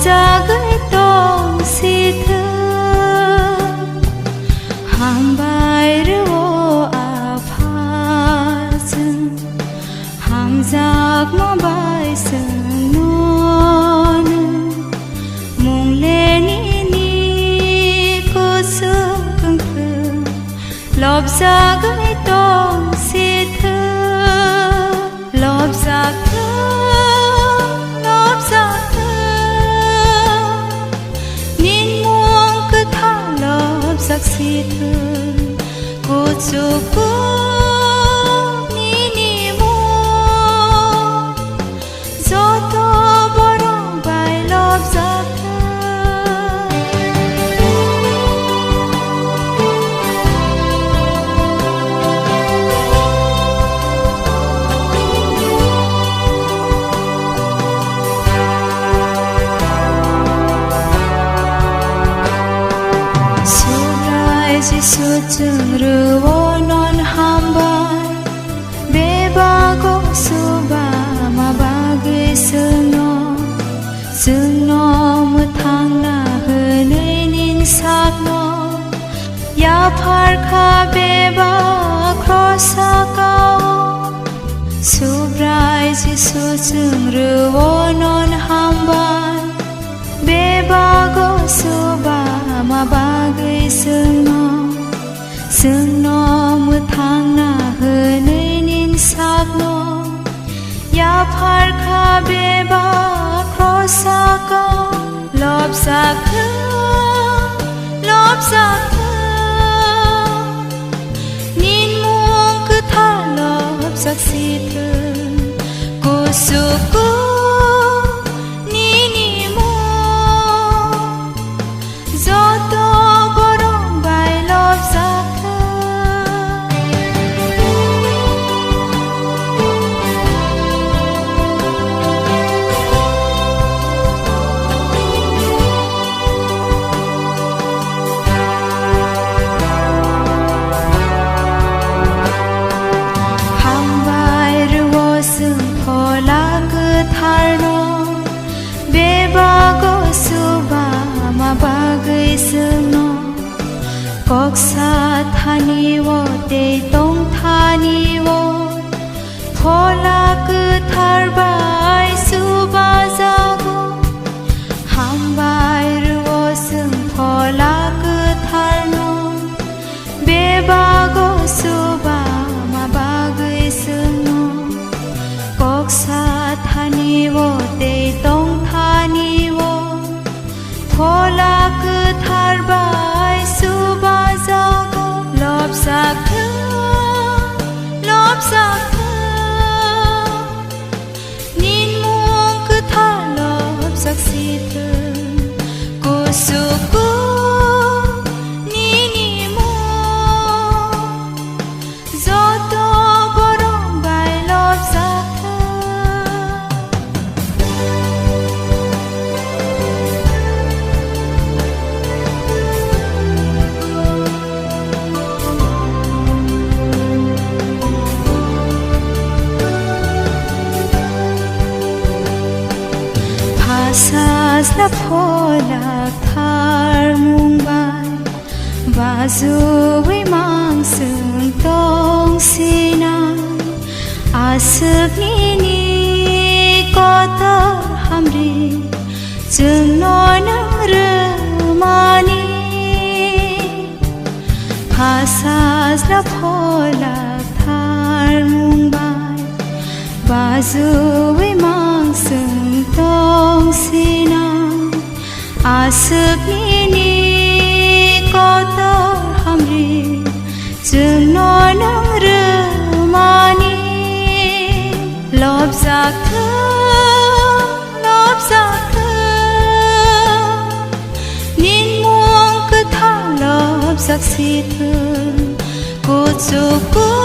작을 동시트 한 발로 아파진 항작 마발슨 너는 몽레니 고스근그 럽작을 동시트 럽작을 saksidun kucuku nini mo zoto borong bai lop zakha Sujuru wonon hambar bebago subama bagi seno mutangna henenin sakno ya parka beba krosakao subrai sujuru wonon hambar bebago subama bagi seno mutangna henenin sakno ya parka beba krosaka lopsaka nin mong kutha lopsak situn kusuku nini mo zoto borong bai lopsak bagai seno koksa thani wo te tong thani wo phola ku tharbai suba jago hambai ro sung phola ku tharno bebago suba ma bagai seno koksa thani wo te tong thani wo phola ku tharbai suba jago lopsaka nin mong ku tha lopsak situn kusuku nini mo zoto borong bai lopsaka Sasna pholak thar mumbai bazuwi mangsung tong sina asuk nini kota hamri jengno nang remani sasna pholak thar mumbai bazuwi mangsung tong sina asuk nini kota hamri jengno nang remani lopsaka nin mong kutha lopsak situn kucuku